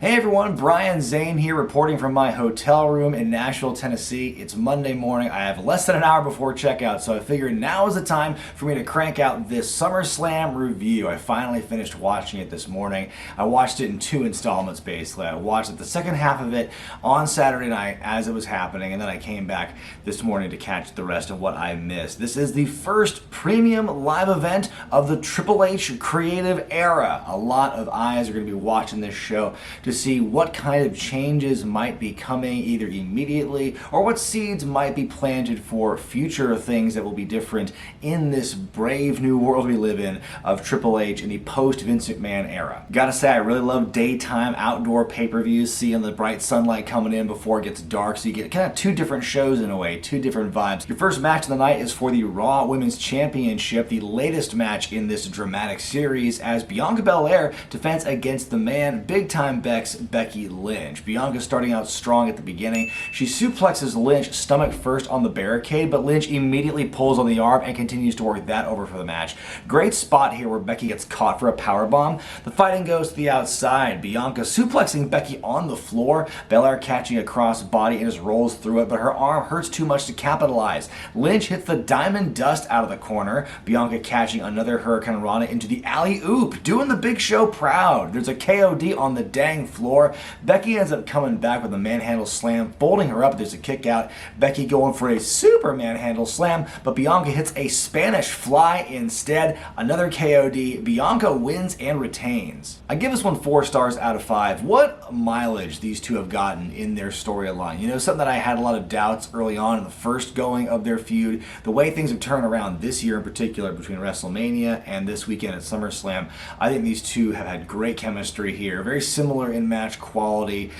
Hey everyone, Brian Zane here reporting from my hotel room in Nashville, Tennessee. It's Monday morning. I have less than an hour before checkout, so I figured now is the time for me to crank out this Summerslam review. I finally finished watching it this morning. I watched it in two installments basically. I watched the second half of it on Saturday night as it was happening, and then I came back this morning to catch the rest of what I missed. This is the first premium live event of the Triple H creative era. A lot of eyes are going to be watching this show to see what kind of changes might be coming either immediately or what seeds might be planted for future things that will be different in this brave new world we live in of Triple H in the post-Vince McMahon era. Gotta say, I really love daytime outdoor pay-per-views, seeing the bright sunlight coming in before it gets dark, so you get kind of two different shows in a way, two different vibes. Your first match of the night is for the Raw Women's Championship, the latest match in this dramatic series, as Bianca Belair defends against the man, big-time Becky Lynch. Bianca starting out strong at the beginning. She suplexes Lynch stomach first on the barricade, but Lynch immediately pulls on the arm and continues to work that over for the match. Great spot here where Becky gets caught for a powerbomb. The fighting goes to the outside. Bianca suplexing Becky on the floor. Belair catching a cross body and just rolls through it, but her arm hurts too much to capitalize. Lynch hits the diamond dust out of the corner. Bianca catching another Hurricane Rana into the alley-oop, doing the Big Show proud. There's a KOD on the dang floor. Becky ends up coming back with a manhandle slam, folding her up. There's a kick out. Becky going for a super manhandle slam, but Bianca hits a Spanish fly instead. Another KOD. Bianca wins and retains. I give this one 4 stars out of 5. What mileage these two have gotten in their storyline. You know, something that I had a lot of doubts early on in the first going of their feud. The way things have turned around this year in particular between WrestleMania and this weekend at SummerSlam, I think these two have had great chemistry here. Very similar in match quality.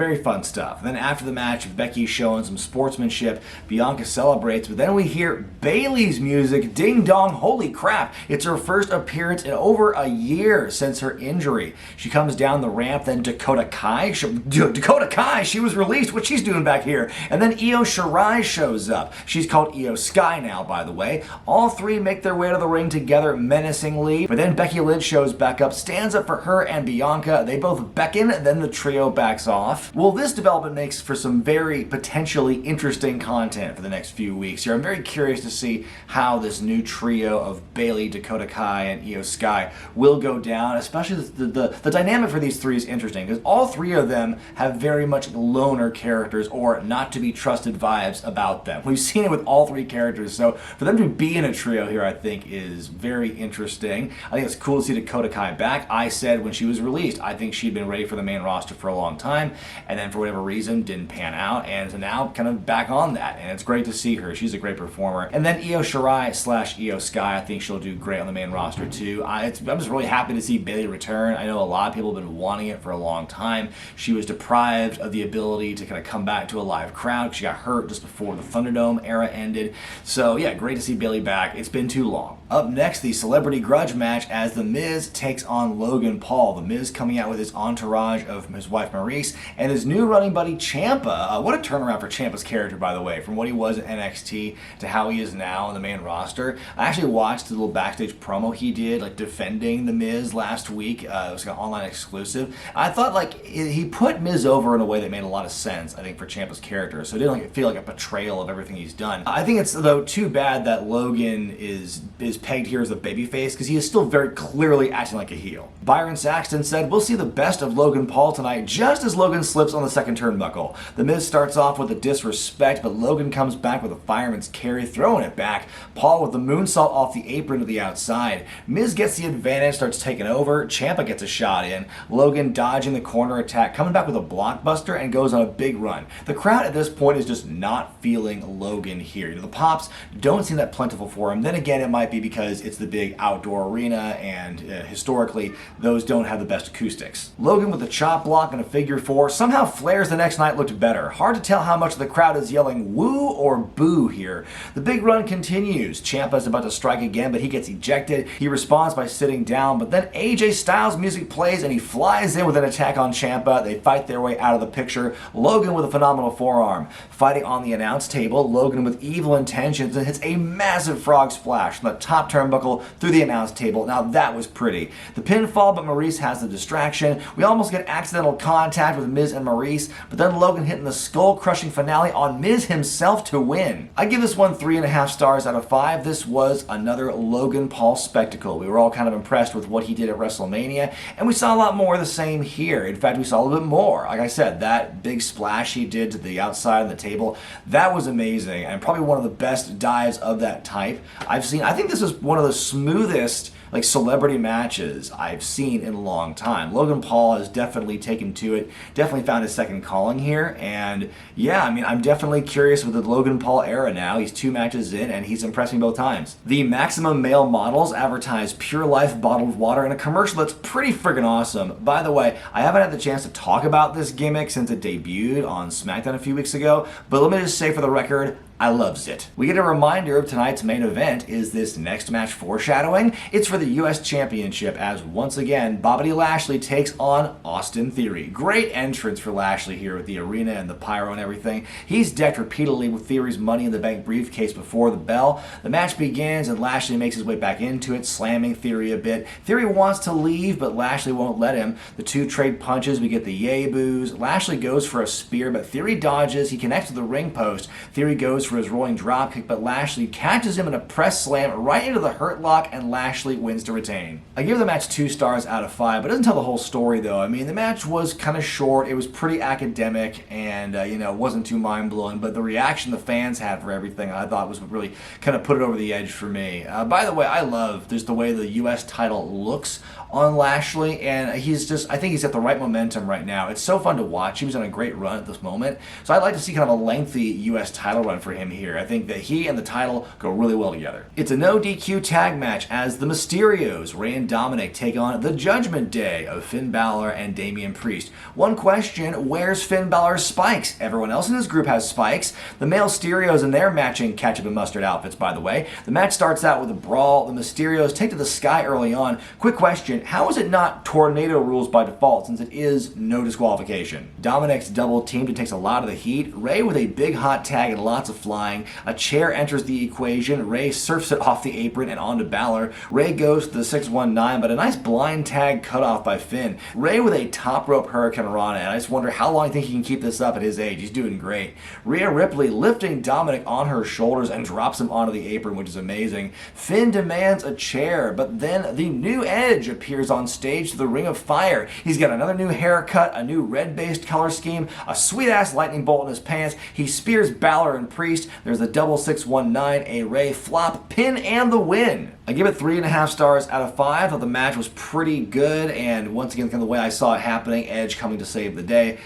Very fun stuff. And then after the match, Becky showing some sportsmanship. Bianca celebrates, but then we hear Bayley's music. Ding dong, holy crap. It's her first appearance in over a year since her injury. She comes down the ramp, then Dakota Kai. She was released. What she's doing back here. And then Io Shirai shows up. She's called Io Sky now, by the way. All three make their way to the ring together menacingly, but then Becky Lynch shows back up, stands up for her and Bianca. They both beckon, then the trio backs off. Well, this development makes for some very potentially interesting content for the next few weeks here. I'm very curious to see how this new trio of Bayley, Dakota Kai, and Io Sky will go down, especially the dynamic for these three is interesting because all three of them have very much loner characters or not to be trusted vibes about them. We've seen it with all three characters, so for them to be in a trio here I think is very interesting. I think it's cool to see Dakota Kai back. I said when she was released, I think she'd been ready for the main roster for a long time, and then for whatever reason didn't pan out, and so now kind of back on that, and it's great to see her. She's a great performer. And then Io Shirai / Io Sky, I think she'll do great on the main roster too. I'm just really happy to see Bayley return. I know a lot of people have been wanting it for a long time. She was deprived of the ability to kind of come back to a live crowd. She got hurt just before the Thunderdome era ended. So yeah, great to see Bayley back. It's been too long. Up next, the Celebrity Grudge match as The Miz takes on Logan Paul. The Miz coming out with his entourage of his wife Maurice and his new running buddy Ciampa. What a turnaround for Ciampa's character, by the way, from what he was at NXT to how he is now on the main roster. I actually watched the little backstage promo he did, like defending The Miz last week. It was like an online exclusive. I thought like he put Miz over in a way that made a lot of sense, I think, for Ciampa's character. So it didn't feel like a betrayal of everything he's done. I think it's, though, too bad that Logan is pegged here as a babyface because he is still very clearly acting like a heel. Byron Saxton said, "We'll see the best of Logan Paul tonight," just as Logan slips on the second turnbuckle. The Miz starts off with a disrespect, but Logan comes back with a fireman's carry, throwing it back. Paul with the moonsault off the apron to the outside. Miz gets the advantage, starts taking over. Ciampa gets a shot in. Logan dodging the corner attack, coming back with a blockbuster, and goes on a big run. The crowd at this point is just not feeling Logan here. You know, the pops don't seem that plentiful for him. Then again, it might be because it's the big outdoor arena, and historically, those don't have the best acoustics. Logan with a chop block and a figure 4. Somehow Flair's the next night looked better. Hard to tell how much of the crowd is yelling woo or boo here. The big run continues. Ciampa's about to strike again, but he gets ejected. He responds by sitting down, but then AJ Styles' music plays and he flies in with an attack on Ciampa. They fight their way out of the picture. Logan with a phenomenal forearm. Fighting on the announce table, Logan with evil intentions and hits a massive frog splash from the top top turnbuckle through the announce table. Now that was pretty. The pinfall, but Maurice has the distraction. We almost get accidental contact with Miz and Maurice, but then Logan hitting the skull-crushing finale on Miz himself to win. I give this one 3.5 stars out of 5. This was another Logan Paul spectacle. We were all kind of impressed with what he did at WrestleMania, and we saw a lot more of the same here. In fact, we saw a little bit more. Like I said, that big splash he did to the outside of the table, that was amazing, and probably one of the best dives of that type I've seen. I think this is one of the smoothest celebrity matches I've seen in a long time. Logan Paul has definitely taken to it, definitely found his second calling here, and yeah, I mean, I'm definitely curious with the Logan Paul era now. He's 2 matches in, and he's impressed me both times. The Maximum Male Models advertise Pure Life bottled water in a commercial that's pretty friggin' awesome. By the way, I haven't had the chance to talk about this gimmick since it debuted on Smackdown a few weeks ago, but let me just say for the record, I loves it. We get a reminder of tonight's main event. Is this next match foreshadowing? It's for the US Championship, as once again, Bobby Lashley takes on Austin Theory. Great entrance for Lashley here with the arena and the pyro and everything. He's decked repeatedly with Theory's Money in the Bank briefcase before the bell. The match begins and Lashley makes his way back into it, slamming Theory a bit. Theory wants to leave, but Lashley won't let him. The two trade punches, we get the yay boos. Lashley goes for a spear, but Theory dodges. He connects to the ring post. Theory goes for his rolling dropkick, but Lashley catches him in a press slam right into the hurt lock, and Lashley wins to retain. I give the match 2 stars out of 5, but it doesn't tell the whole story though. I mean, the match was kind of short, it was pretty academic, and it wasn't too mind-blowing, but the reaction the fans had for everything I thought was what really kind of put it over the edge for me. By the way, I love just the way the US title looks on Lashley, and I think he's at the right momentum right now. It's so fun to watch. He was on a great run at this moment, so I'd like to see kind of a lengthy US title run for him here. I think that he and the title go really well together. It's a no DQ tag match as the Mysterios, Rey and Dominic, take on the Judgment Day of Finn Balor and Damian Priest. One question, where's Finn Balor's spikes? Everyone else in his group has spikes. The male Mysterios in their matching ketchup and mustard outfits, by the way. The match starts out with a brawl. The Mysterios take to the sky early on. Quick question, how is it not tornado rules by default since it is no disqualification? Dominic's double teamed and takes a lot of the heat. Rey with a big hot tag and lots of flying. A chair enters the equation. Rey surfs it off the apron and onto Balor. Rey goes to the 619, but a nice blind tag cut off by Finn. Rey with a top rope Hurricane Rana, and I just wonder how long I think he can keep this up at his age. He's doing great. Rhea Ripley lifting Dominic on her shoulders and drops him onto the apron, which is amazing. Finn demands a chair, but then the new Edge appears on stage to the Ring of Fire. He's got another new haircut, a new red-based color scheme, a sweet-ass lightning bolt in his pants. He spears Balor and Priest. There's a double 619, a Rey flop, pin, and the win. I give it 3.5 stars out of 5. I thought the match was pretty good, and once again, kind of the way I saw it happening, Edge coming to save the day,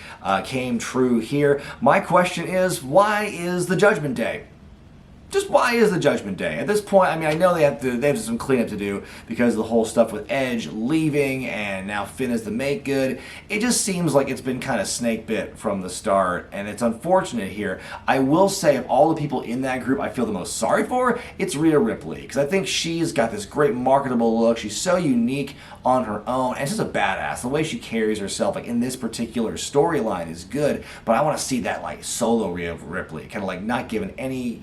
came true here. My question is, why is the Judgment Day? Just why is the Judgment Day? At this point, I mean, I know they have some cleanup to do because of the whole stuff with Edge leaving and now Finn is the make good. It just seems like it's been kind of snake bit from the start, and it's unfortunate here. I will say, of all the people in that group I feel the most sorry for, it's Rhea Ripley, because I think she's got this great marketable look. She's so unique on her own, and she's just a badass. The way she carries herself, like in this particular storyline, is good, but I want to see that like solo Rhea Ripley, kind of like not giving any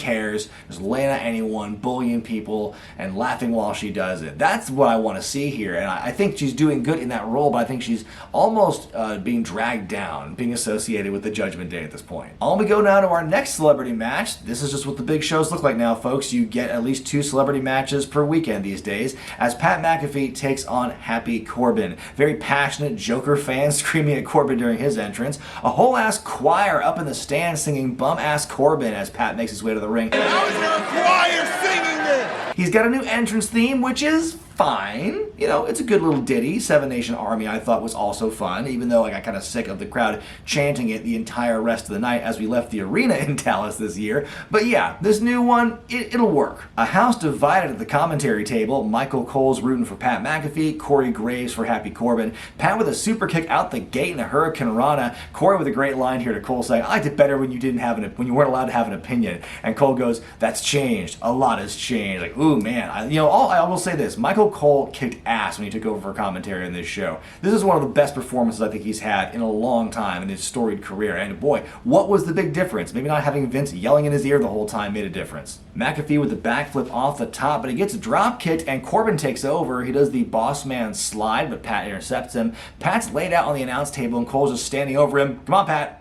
cares, just laying at anyone, bullying people, and laughing while she does it. That's what I want to see here, and I think she's doing good in that role, but I think she's almost being dragged down, being associated with the Judgment Day at this point. On we go now to our next celebrity match. This is just what the big shows look like now, folks. You get at least 2 celebrity matches per weekend these days, as Pat McAfee takes on Happy Corbin. Very passionate Joker fans screaming at Corbin during his entrance. A whole ass choir up in the stands singing Bum Ass Corbin as Pat makes his way to the ring. How is there a choir singing this? He's got a new entrance theme, which is fine. You know, it's a good little ditty. Seven Nation Army I thought was also fun, even though I got kind of sick of the crowd chanting it the entire rest of the night as we left the arena in Dallas this year. But yeah, this new one, it'll work. A house divided at the commentary table. Michael Cole's rooting for Pat McAfee, Corey Graves for Happy Corbin. Pat with a super kick out the gate and a Hurricane Rana. Corey with a great line here to Cole saying, I liked it better when you weren't allowed to have an opinion. And Cole goes, that's changed. A lot has changed. Like, ooh man. I will say this. Michael Cole kicked ass when he took over for commentary on this show. This is one of the best performances I think he's had in a long time in his storied career. And boy, what was the big difference? Maybe not having Vince yelling in his ear the whole time made a difference. McAfee with the backflip off the top, but he gets drop kicked and Corbin takes over. He does the boss man slide, but Pat intercepts him. Pat's laid out on the announce table and Cole's just standing over him. Come on, Pat.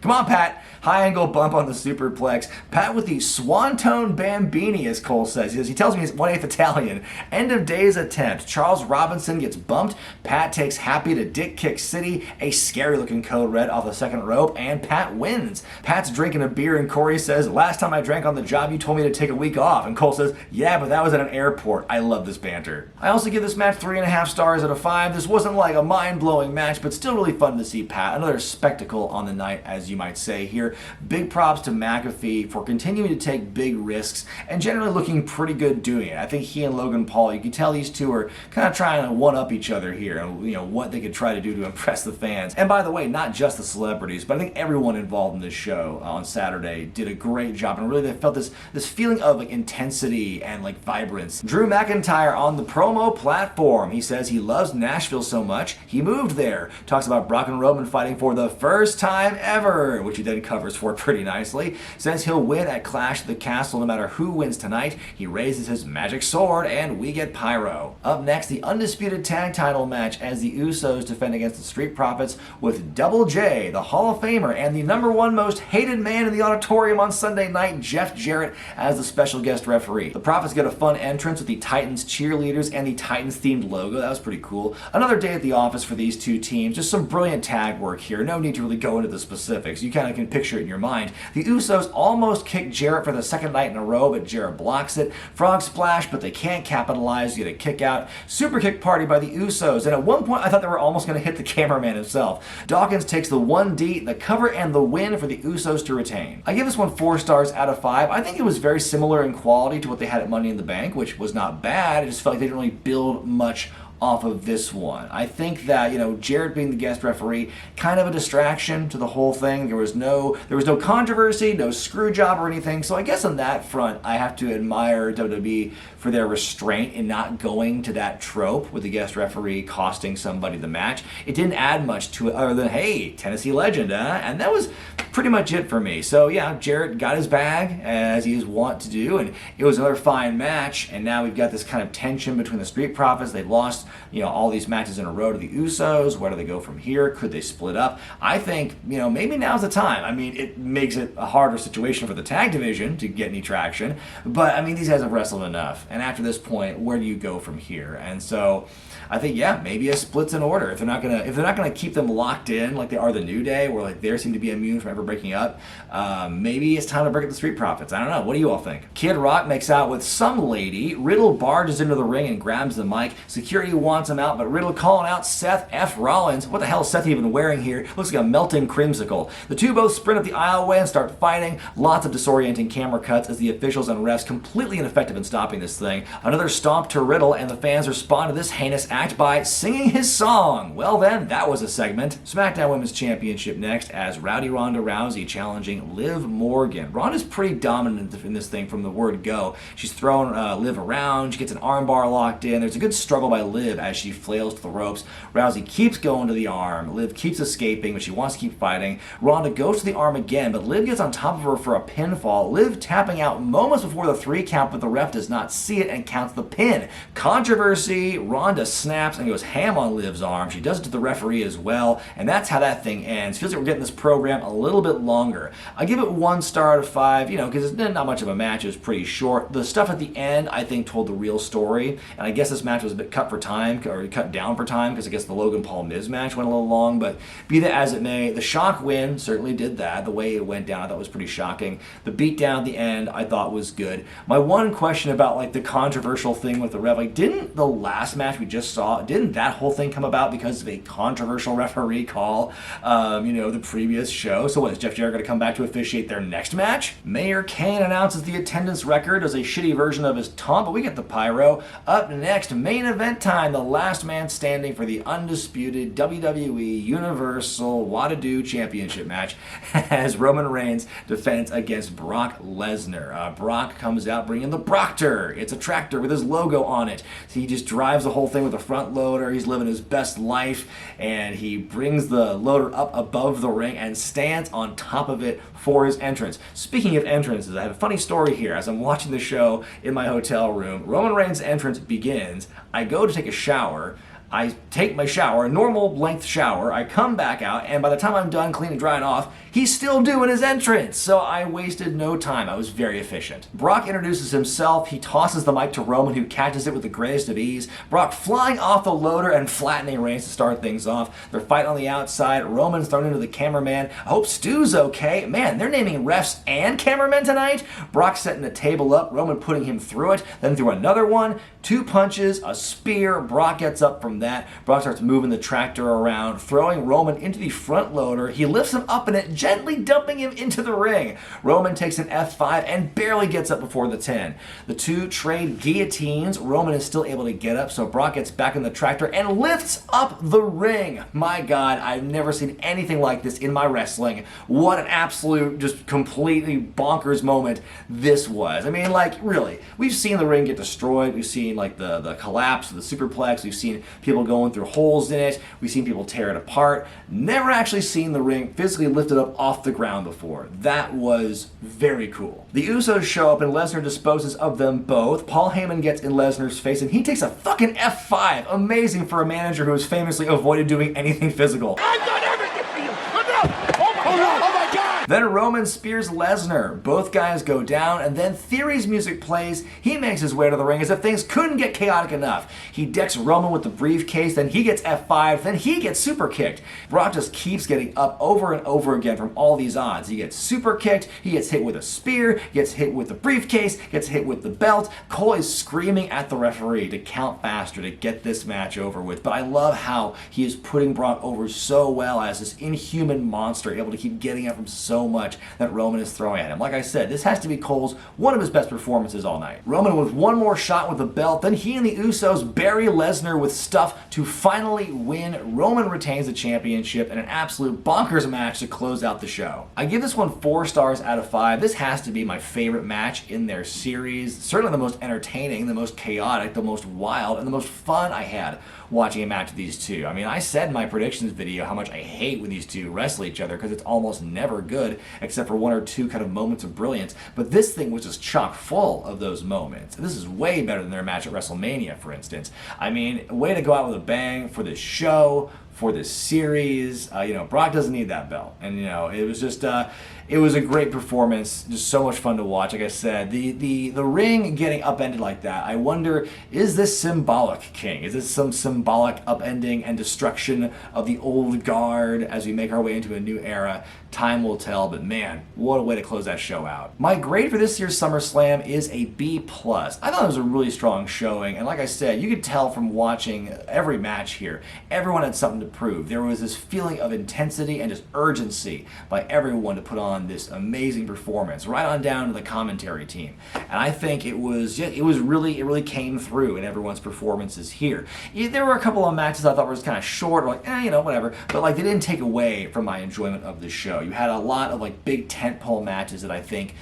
Come on, Pat. High angle bump on the superplex. Pat with the Swanton Bambini, as Cole says. He tells me he's 1/8 Italian. End of days attempt. Charles Robinson gets bumped. Pat takes Happy to Dick Kick City. A scary looking code red off the second rope, and Pat wins. Pat's drinking a beer, and Corey says, last time I drank on the job, you told me to take a week off. And Cole says, yeah, but that was at an airport. I love this banter. I also give this match 3.5 stars out of 5. This wasn't like a mind-blowing match, but still really fun to see Pat. Another spectacle on the night, as you might say here. Big props to McAfee for continuing to take big risks and generally looking pretty good doing it. I think he and Logan Paul, you can tell these two are kind of trying to one-up each other here, and what they could try to do to impress the fans. And by the way, not just the celebrities, but I think everyone involved in this show on Saturday did a great job, and really they felt this feeling of like intensity and like vibrance. Drew McIntyre on the promo platform. He says he loves Nashville so much he moved there. Talks about Brock and Roman fighting for the first time ever, which he then covers for pretty nicely. Says he'll win at Clash of the Castle no matter who wins tonight. He raises his magic sword and we get pyro. Up next, the Undisputed Tag Title match as the Usos defend against the Street Profits with Double J, the Hall of Famer, and the #1 most hated man in the auditorium on Sunday night, Jeff Jarrett, as the special guest referee. The Profits get a fun entrance with the Titans cheerleaders and the Titans themed logo. That was pretty cool. Another day at the office for these two teams. Just some brilliant tag work here. No need to really go into the specifics. You kind of can picture it in your mind. The Usos almost kick Jarrett for the second night in a row, but Jarrett blocks it. Frog splash, but they can't capitalize. You get a kick out. Super kick party by the Usos, and at one point I thought they were almost going to hit the cameraman himself. Dawkins takes the 1D, the cover, and the win for the Usos to retain. I give this one 4 stars out of 5. I think it was very similar in quality to what they had at Money in the Bank, which was not bad. It just felt like they didn't really build much off of this one. I think that, Jarrett being the guest referee, kind of a distraction to the whole thing. There was no controversy, no screw job or anything. So I guess on that front, I have to admire WWE for their restraint in not going to that trope with the guest referee costing somebody the match. It didn't add much to it other than, hey, Tennessee legend, huh? And that was pretty much it for me. So yeah, Jarrett got his bag, as he is wont to do, and it was another fine match. And now we've got this kind of tension between the Street Profits. They've lost all these matches in a row to the Usos. Where do they go from here? Could they split up? I think, maybe now's the time. I mean, it makes it a harder situation for the tag division to get any traction, but I mean, these guys have wrestled enough. And after this point, where do you go from here? And so I think, yeah, maybe a split's in order. If they're not gonna keep them locked in like they are the New Day, where like they seem to be immune from ever breaking up, maybe it's time to break up the Street Profits. I don't know. What do you all think? Kid Rock makes out with some lady. Riddle barges into the ring and grabs the mic. Security wants him out, but Riddle calling out Seth F. Rollins. What the hell is Seth even wearing here? Looks like a melting creamsicle. The two both sprint up the aisleway and start fighting. Lots of disorienting camera cuts as the officials and refs completely ineffective in stopping this thing. Another stomp to Riddle, and the fans respond to this heinous act by singing his song. Well then, that was a segment. Smackdown Women's Championship next as Rowdy Ronda Rousey challenging Liv Morgan. Ronda's pretty dominant in this thing from the word go. She's throwing Liv around. She gets an armbar locked in. There's a good struggle by Liv as she flails to the ropes. Rousey keeps going to the arm. Liv keeps escaping, but she wants to keep fighting. Ronda goes to the arm again, but Liv gets on top of her for a pinfall. Liv tapping out moments before the 3 count, but the ref does not see it and counts the pin. Controversy. Ronda snaps and goes ham on Liv's arm. She does it to the referee as well, and that's how that thing ends. Feels like we're getting this program a little bit longer. I give it 1 star out of 5, because it's not much of a match. It was pretty short. The stuff at the end, I think, told the real story, and I guess this match was a bit cut for time, or cut down for time, because I guess the Logan Paul Miz match went a little long, but be that as it may, the shock win certainly did that. The way it went down, I thought was pretty shocking. The beatdown at the end, I thought was good. My one question about, like, the controversial thing with the ref, like, didn't the last match we just just saw, didn't that whole thing come about because of a controversial referee call, the previous show? So what, is Jeff Jarrett going to come back to officiate their next match? Mayor Kane announces the attendance record as a shitty version of his taunt, but we get the pyro. Up next, main event time, the last man standing for the undisputed WWE Universal What-to-Do Championship match as Roman Reigns defends against Brock Lesnar. Brock comes out bringing the Proctor. It's a tractor with his logo on it. So he just drives the whole thing with a front loader. He's living his best life, and he brings the loader up above the ring and stands on top of it for his entrance. Speaking of entrances, I have a funny story here. As I'm watching the show in my hotel room, Roman Reigns' entrance begins. I go to take a shower. I take my shower, a normal length shower, I come back out, and by the time I'm done cleaning and drying off, he's still doing his entrance. So I wasted no time. I was very efficient. Brock introduces himself. He tosses the mic to Roman, who catches it with the greatest of ease. Brock flying off the loader and flattening Reigns to start things off. They're fighting on the outside. Roman's thrown into the cameraman. I hope Stu's okay. Man, they're naming refs and cameramen tonight. Brock setting the table up. Roman putting him through it. Then through another one. 2 punches, a spear. Brock gets up from that. Brock starts moving the tractor around, throwing Roman into the front loader. He lifts him up in it, gently dumping him into the ring. Roman takes an F5 and barely gets up before the 10. The two trade guillotines. Roman is still able to get up, so Brock gets back in the tractor and lifts up the ring. My God, I've never seen anything like this in my wrestling. What an absolute, just completely bonkers moment this was. I mean, like, really, we've seen the ring get destroyed. We've seen, like, the collapse of the superplex. We've seen people going through holes in it. We've seen people tear it apart. Never actually seen the ring physically lifted up off the ground before. That was very cool. The Usos show up and Lesnar disposes of them both. Paul Heyman gets in Lesnar's face and he takes a fucking F5. Amazing for a manager who has famously avoided doing anything physical. I've done everything for you. Enough. Oh my God. Then Roman spears Lesnar. Both guys go down, and then Theory's music plays. He makes his way to the ring as if things couldn't get chaotic enough. He decks Roman with the briefcase, then he gets F5, then he gets super kicked. Brock just keeps getting up over and over again from all these odds. He gets super kicked, he gets hit with a spear, gets hit with the briefcase, gets hit with the belt. Cole is screaming at the referee to count faster to get this match over with. But I love how he is putting Brock over so well as this inhuman monster, able to keep getting up from so much that Roman is throwing at him. Like I said, this has to be Cole's one of his best performances all night. Roman with one more shot with the belt, then he and the Usos bury Lesnar with stuff to finally win. Roman retains the championship in an absolute bonkers match to close out the show. I give this one 4 stars out of 5. This has to be my favorite match in their series. Certainly the most entertaining, the most chaotic, the most wild, and the most fun I had watching a match of these two. I mean, I said in my predictions video how much I hate when these two wrestle each other because it's almost never good except for 1 or 2 kind of moments of brilliance. But this thing was just chock full of those moments. This is way better than their match at WrestleMania, for instance. I mean, way to go out with a bang for this show, for this series. Brock doesn't need that belt. And, it was just, it was a great performance. Just so much fun to watch. Like I said, the ring getting upended like that, I wonder, is this symbolic, King? Is this some symbolic upending and destruction of the old guard as we make our way into a new era? Time will tell, but man, what a way to close that show out. My grade for this year's SummerSlam is a B+. I thought it was a really strong showing, and like I said, you could tell from watching every match here, everyone had something to prove. There was this feeling of intensity and just urgency by everyone to put on this amazing performance, right on down to the commentary team. And I think it really came through in everyone's performances here. There were a couple of matches I thought were just kind of short, or like, whatever, but like they didn't take away from my enjoyment of the show. You had a lot of like big tentpole matches that I think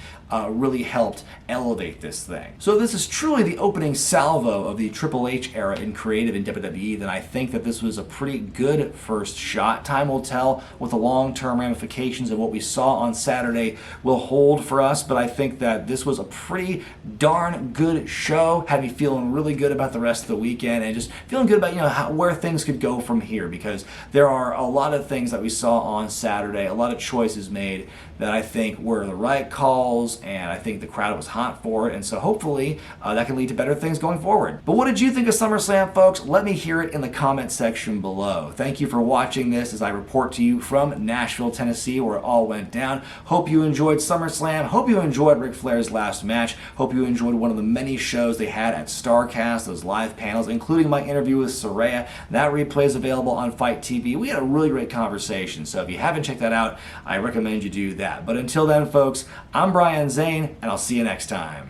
really helped elevate this thing. So this is truly the opening salvo of the Triple H era in creative in WWE. Then I think that this was a pretty good first shot. Time will tell what the long-term ramifications of what we saw on Saturday will hold for us, but I think that this was a pretty darn good show. Had me feeling really good about the rest of the weekend and just feeling good about where things could go from here, because there are a lot of things that we saw on Saturday, a lot of choices made that I think were the right calls, and I think the crowd was hot for it, and so hopefully that can lead to better things going forward. But what did you think of SummerSlam, folks? Let me hear it in the comment section below. Thank you for watching this as I report to you from Nashville, Tennessee, where it all went down. Hope you enjoyed SummerSlam. Hope you enjoyed Ric Flair's last match. Hope you enjoyed one of the many shows they had at StarCast, those live panels, including my interview with Saraya. That replay is available on Fight TV. We had a really great conversation, so if you haven't checked that out, I recommend you do that. But until then, folks, I'm Brian Zane, and I'll see you next time.